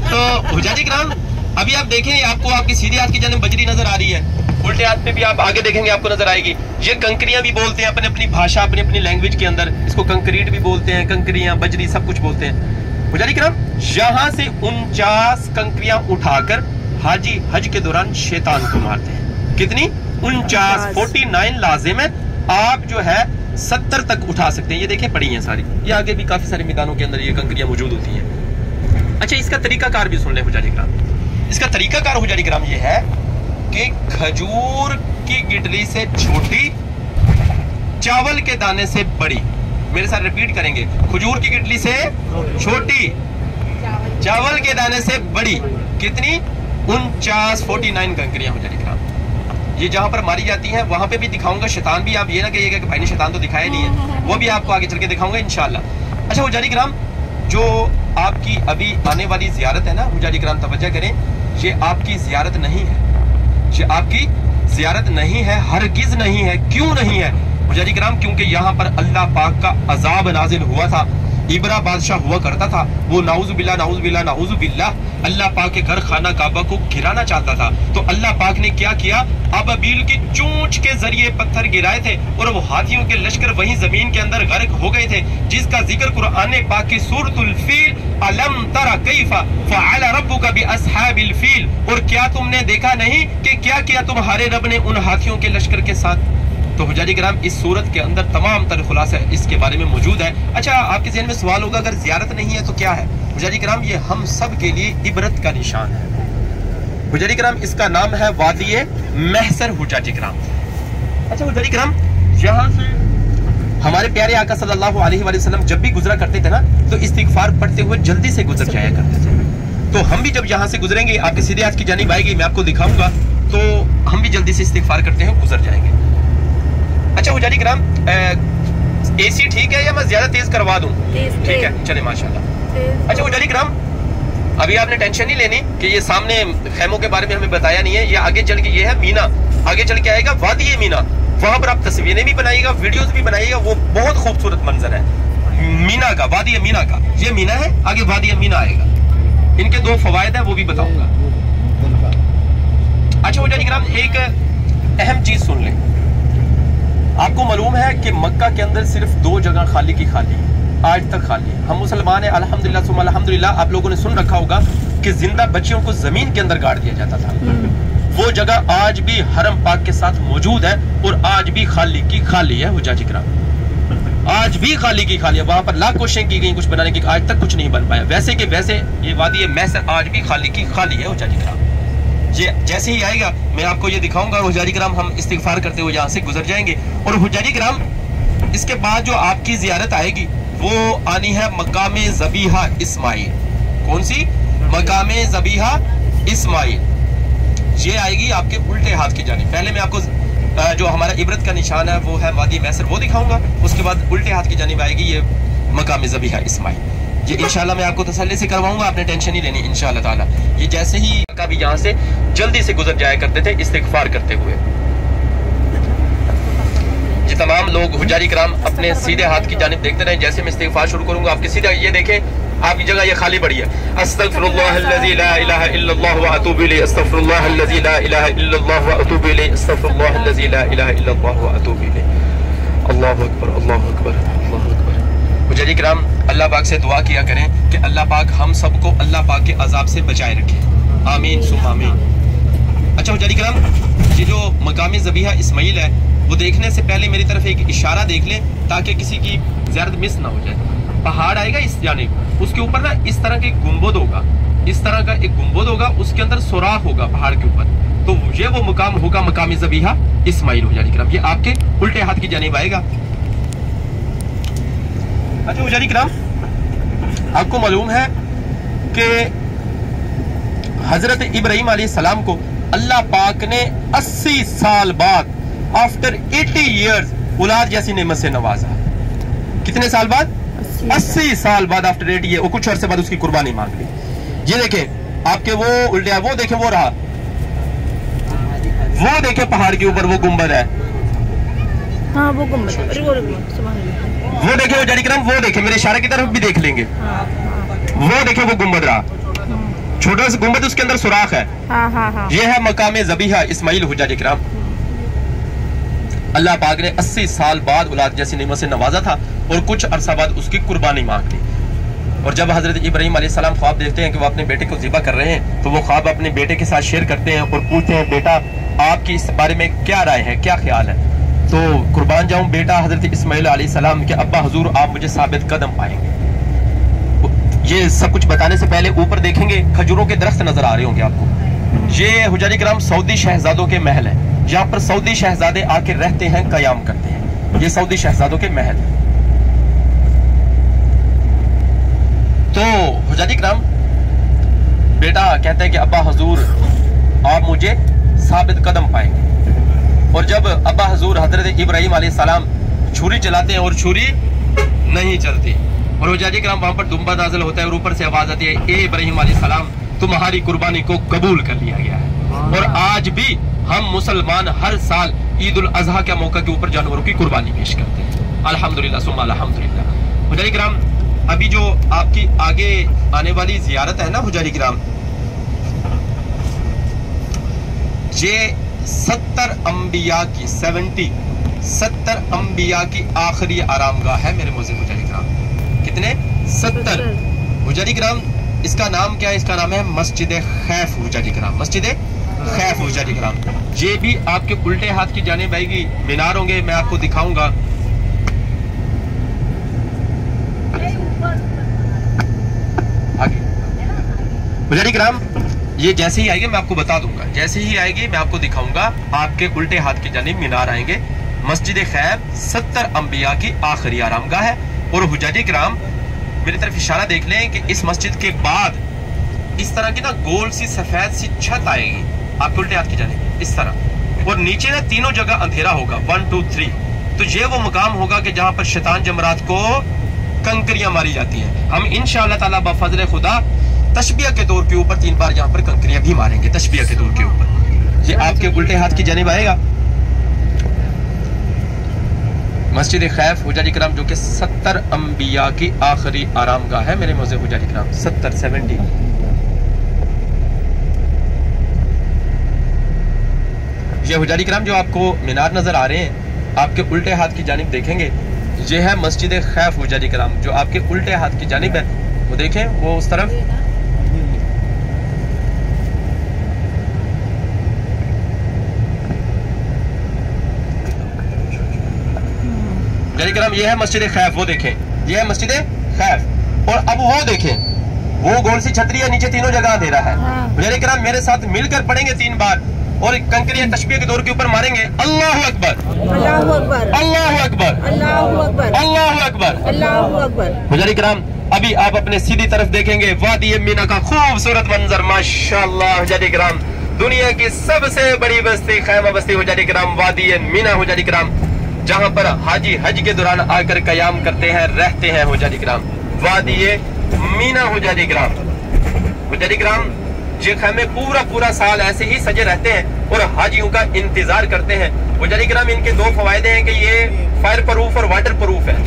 तो हुज्जाज किराम अभी आप देखें, आपको आपकी सीधे हाथ की जानिब बजरी नजर आ रही है, उल्टे हाथ पे भी आप आगे देखेंगे आपको नजर आएगी। ये कंकरियां भी बोलते हैं अपने अपनी भाषा, अपनी अपनी लैंग्वेज के अंदर, इसको कंक्रीट भी बोलते हैं, कंकरियां, बजरी सब कुछ बोलते हैं। हुज्जाज किराम यहाँ से 49 कंकरियां उठाकर हाजी हज के दौरान शैतान को मारते हैं। कितनी? 49, 49 लाजिम है। आप जो है 70 तक उठा सकते हैं। ये देखें पड़ी हैं सारी, ये आगे भी काफी सारे मैदानों के अंदर ये कंकरियां मौजूद होती हैं। अच्छा, इसका तरीकाकार भी सुन ले हुज्जाज किराम। इसका तरीकाकार हुज्जाज किराम ये है कि खजूर की गिटली से छोटी, चावल के दाने से बड़ी। मेरे साथ रिपीट करेंगे, खजूर की गिटली से छोटी, चावल के दाने से बड़ी। कितनी? 49 कंकरियां हुज्जाज किराम। ये जहां पर मारी जाती हैं वहां पे भी दिखाऊंगा। शैतान भी, आप ये ना कहिएगा कि भाई ने शैतान तो दिखाया नहीं है, वो भी आपको आगे चल के दिखाऊंगा इंशाल्लाह। अच्छा हुज्जाज किराम, जो आपकी अभी आने वाली जियारत है ना हुज्जाज किराम, तवज्जो करें, ये आपकी जियारत नहीं है, ये आपकी जियारत नहीं है, हरगिज नहीं है। क्यों नहीं है हुज्जाज किराम? क्योंकि यहाँ पर अल्लाह पाक का अजाब नाजिल हुआ था। इब्रा बादशाह हुआ करता था, वो नाउजुबिल्लाह नाउजुबिल्लाह नाउजुबिल्लाह अल्लाह पाक के घर खाना काबा को गिराना चाहता था। तो अल्लाह पाक ने क्या किया? अबाबील की चोंच के जरिए पत्थर गिराए थे और वो हाथियों के लश्कर वहीं जमीन के अंदर गर्क हो गए थे, जिसका जिक्र कुरान पाक की सूरतुल फील, अलम तरा कैफा फअल रब्बुका बिअस्हाबिल फील, और क्या तुमने देखा नहीं कि क्या किया तुम्हारे रब ने उन हाथियों के लश्कर के साथ। तो हुज्जाज किराम इस सूरत के अंदर तमाम तर खुलासा इसके बारे में मौजूद है। अच्छा, आपके ज़हन में सवाल होगा अगर ज़ियारत नहीं है तो क्या है? हुज्जाज किराम ये हम सब के लिए इबरत का निशान है। हुज्जाज किराम इसका नाम है वादी महसर हुज्जाज किराम। अच्छा हुज्जाज किराम, यहाँ से हमारे प्यारे आका सल्लल्लाहु अलैहि वसल्लम जब भी गुजरा करते थे ना, तो इस्तिगफार पढ़ते हुए जल्दी से गुजर जाया करते थे। तो हम भी जब यहाँ से गुजरेंगे, आपके सीधे हाथ की जानिब आएगी, मैं आपको दिखाऊंगा, तो हम भी जल्दी से इस्तिगफार करते हुए गुजर जाएंगे। अच्छा हुज्जाज किराम, एसी ठीक है या मैं ज्यादा तेज करवा दूं? ठीक है, चले माशाल्लाह। अच्छा हुज्जाज किराम, अभी आपने टेंशन नहीं लेनी कि ये सामने खेमों के बारे में हमें बताया नहीं है। ये आगे चल के, ये है मीना, आगे चल के आएगा वादी मीना, वहां पर आप तस्वीरें भी बनाइएगा, वीडियोस भी बनाइएगा, वो बहुत खूबसूरत मंजर है मीना का, वादी मीना का। ये मीना है, आगे वादी मीना आएगा। इनके 2 फवायद है, वो भी बताऊंगा। अच्छा हुज्जाज किराम, एक अहम चीज सुन लें। आपको मालूम है कि मक्का के अंदर सिर्फ 2 जगह खाली की खाली है, आज तक खाली है। हम मुसलमान हैं, अल्हम्दुलिल्लाह सुम्मा अल्हम्दुलिल्लाह। आप लोगों ने सुन रखा होगा कि जिंदा बच्चियों को जमीन के अंदर गाड़ दिया जाता था। वो जगह आज भी हरम पाक के साथ मौजूद है और आज भी खाली की खाली है हुज्जाज किराम, आज भी खाली की खाली है। वहां पर लाख कोशिशें की गई कुछ बनाने की, आज तक कुछ नहीं बन पाया। वैसे के वैसे ये वादी महसर आज भी खाली की खाली है हुज्जाज किराम। ये जैसे ही आएगा मैं आपको ये दिखाऊंगा। हुज्जाज किराम हम इस्तिगफार करते हुए यहाँ से गुजर जाएंगे। और हुज्जाज किराम, इसके बाद जो आपकी जियारत आएगी वो आनी है मकाम ज़बीहा इस्माइल। कौन सी? मकाम ज़बीहा इस्माइल। ये आएगी आपके उल्टे हाथ की जानिब। पहले मैं आपको जो हमारा इबरत का निशान है वो है वादी महसर, वो दिखाऊंगा। उसके बाद उल्टे हाथ की जानिब आएगी ये मकाम ज़बीहा इस्माइल। ये इंशाल्लाह मैं आपको तसल्ली से करवाऊंगा, आपने टेंशन नहीं लेनी इंशाल्लाह ताला। ये जैसे ही का भी यहाँ से जल्दी से गुजर जाया करते थे इस्तिगफार करते हुए। ये तमाम लोग हुज्जाज किराम अपने सीधे हाथ की जानिब देखते रहे। जैसे मैं इस्तिगफार शुरू करूंगा आपके सीधे, ये देखें आपकी जगह ये खाली पड़ी है। अस्तगफिरुल्लाहल्लज़ी ला इलाहा इल्लल्लाह व अतूबु इलैहि, अस्तगफिरुल्लाहल्लज़ी ला इलाहा इल्लल्लाह व अतूबु इलैहि, अस्तगफिरुल्लाहल्लज़ी ला इलाहा इल्लल्लाह व अतूबु इलैहि। अल्लाहु अकबर, अल्लाहु अकबर, अल्लाहु अकबर। हुज्जाज किराम, अल्लाह पाक से दुआ किया करें कि अल्लाह पाक हम सबको अल्लाह पाक के अजाब से बचाए रखे, आमीन सुम्मा आमीन। अच्छा हुज्जाज किराम, ये जो मकाम ज़बीहा इस्माइल है वो देखने से पहले मेरी तरफ एक इशारा देख लें ताकि किसी की ज़ियारत मिस ना हो जाए। पहाड़ आएगा इस जानिब, उसके ऊपर ना इस तरह का एक गुंबद होगा, इस तरह का एक गुंबद होगा, उसके अंदर सुराख होगा पहाड़ के ऊपर। तो ये वो मुकाम होगा मकाम ज़बीहा इस्माइल हुज्जाज किराम। ये आपके उल्टे हाथ की जानिब आएगा। अच्छा हुज्जाज किराम, आपको मालूम है कि हजरत इब्राहीम अलैहिस्सलाम को अल्लाह पाक ने 80 साल बाद, आफ्टर 80 इयर्स, औलाद जैसी नेमत से नवाजा। कितने साल बाद? 80 साल बाद, आफ्टर 80 ईयर। और कुछ अरसे बाद उसकी कुर्बानी मांग ली। ये देखें आपके वो उल्टे, वो देखें वो रहा, वो देखें पहाड़ के ऊपर वो गुंबद है, हाँ वो गुम्बद, अरे वो सुभान अल्लाह। वो देखे हुजारी किराम, वो देखे, मेरे इशारे की तरफ भी देख लेंगे। वो देखे वो गुम्बद रहा, छोटा सा गुम्बद, उसके अंदर सुराख है। ये है मकाम ज़बीहा इस्माइल हुजारी किराम। अल्लाह पाक ने 80 साल बाद औलाद जैसी नेमत से नवाजा था और कुछ अरसा बाद उसकी कुर्बानी मांग ली। और जब हजरत इब्राहीम अलैहिस्सलाम ख्वाब देखते हैं कि वो अपने बेटे को ज़िबा कर रहे हैं, तो वो ख्वाब अपने बेटे के साथ शेयर करते हैं और पूछते हैं, बेटा आपकी इस बारे में क्या राय है, क्या ख्याल है? तो कुर्बान जाऊं बेटा, हजरत इस्माइल अलैहिस्सलाम के अब्बा हुजूर आप मुझे साबित कदम पाएंगे। ये सब कुछ बताने से पहले ऊपर देखेंगे खजूरों के दरख्त नजर आ रहे होंगे आपको। ये हुजारी किराम सऊदी शहजादों के महल है, यहाँ पर सऊदी शहजादे आके रहते हैं, कयाम करते हैं। ये सऊदी शहजादों के महल है। तो हुजारी किराम बेटा कहते हैं कि अब्बा हुजूर आप मुझे साबित कदम पाएंगे। और जब अब्बा हुजूर हजरत इब्राहीम अलैहिस्सलाम छुरी चलाते हैं और छुरी नहीं चलती, और हुजारी किराम वहां पर दुम्बा नाज़िल होता है और ऊपर से आवाज आती है, ए इब्राहीम अलैहिस्सलाम तुम्हारी कुर्बानी को कबूल कर लिया गया है। और आज भी हम मुसलमान हर साल ईद उल अजहा के मौका के ऊपर जानवरों की कुर्बानी पेश करते हैं। अल्हम्दुलिल्लाह सुम्मा अल्हम्दुलिल्लाह। हुजारी किराम अभी जो आपकी आगे आने वाली जियारत है ना हुजारी किराम, ये 70 अंबिया की 70 अंबिया की आखिरी आरामगाह है मेरे मोज़े हुजारी किराम। कितने? 70 हुजारी किराम। इसका नाम क्या है? इसका नाम है मस्जिद खैफ हुजारी किराम। मस्जिद खैफ हुजारी किराम। ये भी आपके उल्टे हाथ की जानिब आएगी, मीनार होंगे, मैं आपको दिखाऊंगा। आगे हुजारी किराम ये जैसे ही आएगी मैं आपको बता दूंगा, जैसे ही आएगी मैं आपको दिखाऊंगा। आपके उल्टे हाथ की जानिब मीनार आएंगे। मस्जिद खैफ 70 अंबिया की आखिरी आरामगाह है। और हुजारी किराम मेरी तरफ इशारा देख लें कि इस मस्जिद के बाद इस तरह की ना गोल सी सफेद सी छत आएगी आपके उल्टे हाथ की जानिब इस तरह, और नीचे ना तीनों जगह अंधेरा होगा, 1 2 3। तो ये वो मुकाम होगा कि जहां पर शैतान जमरात को कंकरियां मारी जाती हैं। हम इंशाअल्लाह ताला बफज़ल खुदा तशबिया के तौर के ऊपर 3 बार यहाँ पर कंकरियां भी मारेंगे, तशबिया के तौर के ऊपर। ये आपके उल्टे हाथ की जानिब आएगा मस्जिद खैफ हुजारी किराम, जो कि 70 अंबिया की आखिरी आरामगाह है मेरे मौज़े हुजारी किराम। 70 ये हुजारी किराम जो आपको मीनार नजर आ रहे हैं, आपके उल्टे हाथ की जानिब देखेंगे, ये है मस्जिद खैफ हुजारी किराम जो आपके उल्टे हाथ की जानिब है। वो देखें, वो उस तरफ हुजारी किराम ये है मस्जिद खैफ। वो देखें, ये है मस्जिद खैफ। और अब वो देखें, वो गोल सी छतरी है, नीचे तीनों जगह अंधेरा है। हुजारी किराम मेरे साथ मिलकर पढ़ेंगे 3 बार और कंकरियां तशबीह के दौर के ऊपर मारेंगे। अल्लाहु अकबर, अल्लाहु अकबर, अल्लाहु अकबर, अल्लाहु अकबर, अल्लाहु अकबर, अल्लाहु अकबर। हुजारी किराम अभी आप अपने सीधी तरफ देखेंगे वादी मीना का खूबसूरत मंजर, माशाअल्लाह। हुजारी किराम दुनिया की सबसे बड़ी बस्ती खैमा बस्ती हुजारी किराम वादी मीना हुजारी किराम, जहां पर हाजी हज के दौरान आकर कयाम करते हैं, रहते हैं हुजारी किराम। वादी मीना हुजारी किराम। हुजारी किराम ये खैमे पूरा साल ऐसे ही सजे रहते हैं और हाजियों का इंतजार करते हैं। हुजारी किराम इनके 2 फायदे हैं कि ये फायर प्रूफ और वाटर प्रूफ है,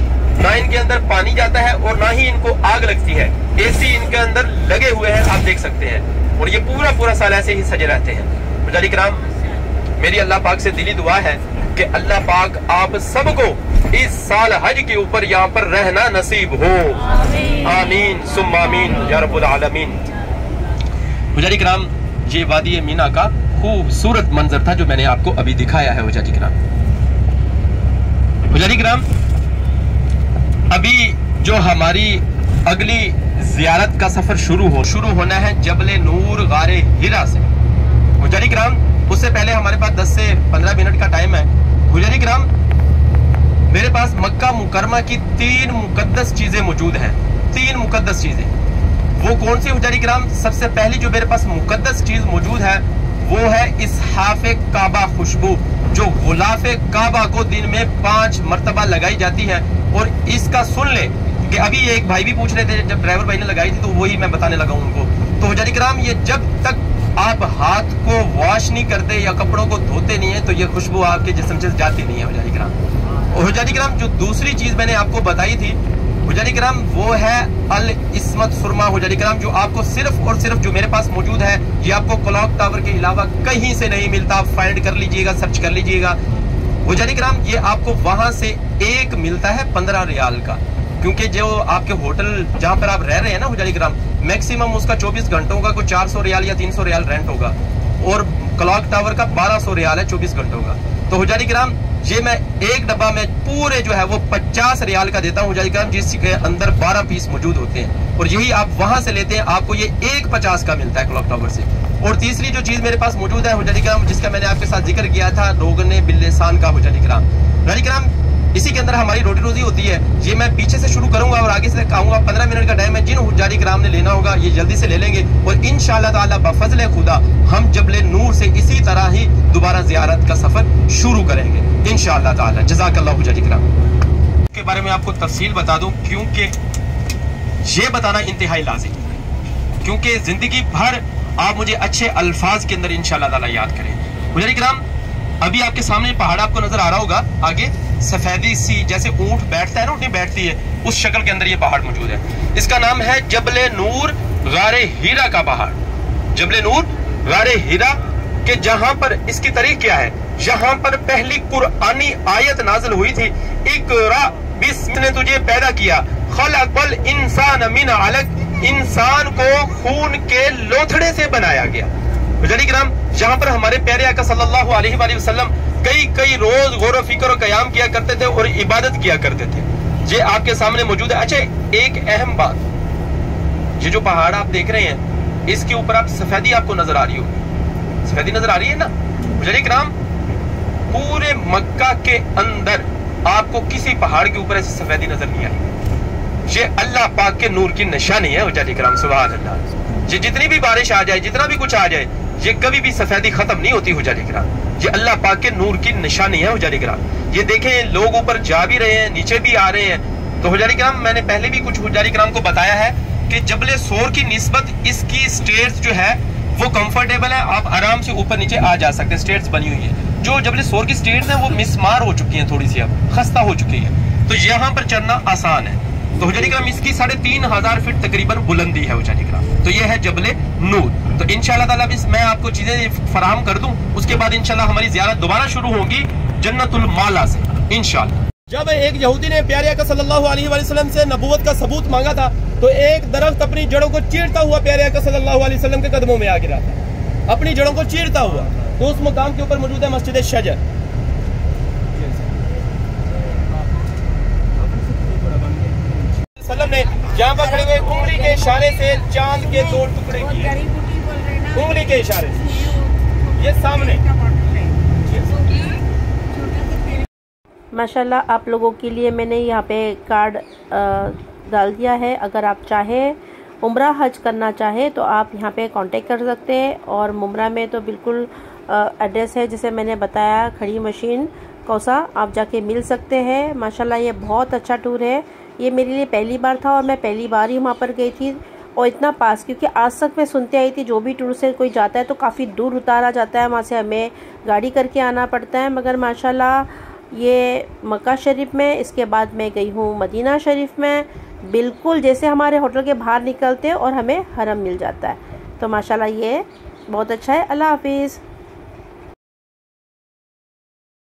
ना इनके अंदर पानी जाता है और ना ही इनको आग लगती है। एसी इनके अंदर लगे हुए हैं, आप देख सकते हैं, और ये पूरा साल ऐसे ही सजे रहते हैं। हुजारी किराम मेरी अल्लाह पाक से दिली दुआ है कि अल्लाह पाक आप सबको इस साल हज के ऊपर यहाँ पर रहना नसीब हो। आमीन सुम्मा आमीन या रब्बुल आलमीन। हुजारी किराम ये वादी मीना का खूबसूरत मंजर था जो मैंने आपको अभी दिखाया है। हुजारी किराम, हुजारी किराम अभी जो हमारी अगली जियारत का सफर शुरू होना है जबल नूर गारे हिरा से। हुजारी किराम उससे पहले हमारे पास 10 से 15 मिनट का टाइम है। हुजारी किराम मेरे पास मक्का मुकरमा की 3 मुकद्दस चीजें मौजूद हैं। 3 मुकद्दस चीजें वो कौन सी हुजारी किराम? सबसे पहली जो मेरे पास मुकद्दस चीज मौजूद है वो है इसहाफे काबा खुशबू, जो गुलाफे काबा को दिन में 5 मरतबा लगाई जाती है। और इसका सुन ले कि अभी एक भाई भी पूछ रहे थे, जब ड्राइवर भाई ने लगाई थी तो वही मैं बताने लगा उनको। तो हुजारी किराम ये जब तक आप हाथ को वॉश नहीं करते या कपड़ों को धोते नहीं है तो ये खुशबू आपके जिस्म से जाती नहीं है हुजारी किराम। हुज्जाज किराम जो दूसरी चीज मैंने आपको बताई थी हुज्जाज किराम, वो है अल इस्मत सुरमा। हुज्जाज किराम जो आपको सिर्फ और सिर्फ जो मेरे पास मौजूद है, ये आपको क्लॉक टावर के अलावा कहीं से नहीं मिलता। आप फाइंड कर लीजिएगा, सर्च कर लीजिएगा। हुज्जाज किराम ये आपको वहां से एक मिलता है 15 रियाल का, क्योंकि जो आपके होटल जहां पर आप रह रहे हैं ना हुज्जाज किराम, मैक्सिमम उसका 24 घंटों का कोई 400 रियाल या 300 रियाल रेंट होगा, और क्लॉक टावर का 1200 रियाल है 24 घंटों का। तो हुज्जाज किराम ये मैं एक डब्बा में पूरे जो है वो 50 रियाल का देता हूँ हुज्जाज किराम, जिसके अंदर 12 पीस मौजूद होते हैं, और यही आप वहां से लेते हैं, आपको ये 1.50 का मिलता है क्लॉक टावर से। और तीसरी जो चीज मेरे पास मौजूद है हुज्जाज किराम, जिसका मैंने आपके साथ जिक्र किया था, रोगने बिल्लिसान का हुज्जाज किराम। हुज्जाज किराम इसी के अंदर हमारी रोटी रोजी होती है। ये मैं पीछे से शुरू करूंगा और आगे से कहूंगा। 15 मिनट का टाइम है, जिन हुज्जाज किराम ने लेना होगा ये जल्दी से ले लेंगे, और इंशाअल्लाह ताला बफज़ल खुदा हम जबले नूर से इसी तरह ही दोबारा ज़ियारत का सफर शुरू करेंगे इंशाअल्लाह ताला। जज़ाकल्लाह हुज्जाज किराम। के बारे में आपको तफसील बता दूं, क्योंकि ये बताना इंतहाई लाजिम, क्योंकि जिंदगी भर आप मुझे अच्छे अल्फाज के अंदर इंशाअल्लाह ताला याद करें। हुज्जाज किराम अभी आपके सामने पहाड़ आपको नजर आ रहा होगा, आगे सफेदी सी जैसे ऊंट बैठता है ना, ऊँट बैठती है, उस शक्ल के अंदर ये पहाड़ मौजूद है। इसका नाम है जबले नूर गारे हीरा का पहाड़। जबले नूर गारे हीरा के जहां पर इसकी तारीख क्या है, जहां पर पहली कुरानी आयत नाजिल हुई थी, इकरा बिस्मिल्लाह ने तुझे पैदा किया, खलक़ल इंसान मिन अलक, इंसान को खून के लोथड़े से बनाया गया। हुज्जाज किराम जहां पर हमारे प्यारे आका सल्लल्लाहु अलैहि वसल्लम कई रोज गौर फिक्र और कयाम किया करते थे और इबादत किया करते थे, ये आपके सामने मौजूद है। अच्छा, एक अहम बात, ये जो पहाड़ आप देख रहे हैं, इसके ऊपर आप सफेदी आपको नजर आ रही होगी, सफेदी नजर आ रही है ना। हुज्जाज किराम पूरे मक्का के अंदर आपको किसी पहाड़ के ऊपर ऐसी सफेदी नजर नहीं आई। ये अल्लाह पाक के नूर की निशानी है हुज्जाज किराम, सुभान अल्लाह। ये जितनी भी बारिश आ जाए, जितना भी कुछ आ जाए, ये कभी भी सफेदी खत्म नहीं होती हुज्जाज किराम। ये अल्लाह पाक के नूर की निशानी है हुज्जाज किराम। ये देखें, लोग ऊपर जा भी रहे हैं, नीचे भी आ रहे हैं। तो हुज्जाज किराम मैंने पहले भी कुछ हुज्जाज किराम को बताया है कि जबले सोर की निस्बत इसकी स्टेट्स जो है वो कंफर्टेबल है, आप आराम से ऊपर नीचे आ जा सकते हैं, स्टेट्स बनी हुई है। जो जबले सोर की स्टेट्स है वो मिसमार हो चुकी है, थोड़ी सी अब खस्ता हो चुकी है, तो यहाँ पर चढ़ना आसान है। तो हुज्जाज किराम इसकी 3500 फीट तकरीबन बुलंदी है हुज्जाज किराम। तो ये है जबले नूर। तो इंशाअल्लाह ताला मैं आपको चीजें फराहम कर दूं, उसके बाद इंशाअल्लाह हमारी ज़ियारत दोबारा शुरू होगी जन्नतुल माला से इंशाअल्लाह। जब एक यहूदी ने प्यारे आका सल्लल्लाहु अलैहि वसल्लम से नबूवत का सबूत मांगा था, तो एक दरख्त अपनी जड़ों को चीरता हुआ प्यारे आका सल्लल्लाहु अलैहि वसल्लम के कदमों में आ गिरा था, अपनी जड़ों को चीरता हुआ। तो उस मुकाम के ऊपर मौजूद है मस्जिद शजर। ने जहां पर खड़े हुए उंगली के इशारे से चांद के 2 टुकड़े किए, उंगली के इशारे से, ये सामने। माशाल्लाह आप लोगों के लिए मैंने यहाँ पे कार्ड डाल दिया है। अगर आप चाहें उम्रा हज करना चाहे तो आप यहाँ पे कांटेक्ट कर सकते हैं। और मुमरा में तो बिल्कुल एड्रेस है जिसे मैंने बताया, खड़ी मशीन कौसा, आप जाके मिल सकते हैं। माशाल्लाह ये बहुत अच्छा टूर है। ये मेरे लिए पहली बार था और मैं पहली बार ही वहाँ पर गई थी, और इतना पास, क्योंकि आज तक मैं सुनते आई थी जो भी टूर से कोई जाता है तो काफ़ी दूर उतारा जाता है, वहाँ से हमें गाड़ी करके आना पड़ता है। मगर माशाल्लाह ये मक्का शरीफ में, इसके बाद मैं गई हूँ मदीना शरीफ में, बिल्कुल जैसे हमारे होटल के बाहर निकलते हैं और हमें हरम मिल जाता है। तो माशाल्लाह ये बहुत अच्छा है। अल्लाह हाफिज़।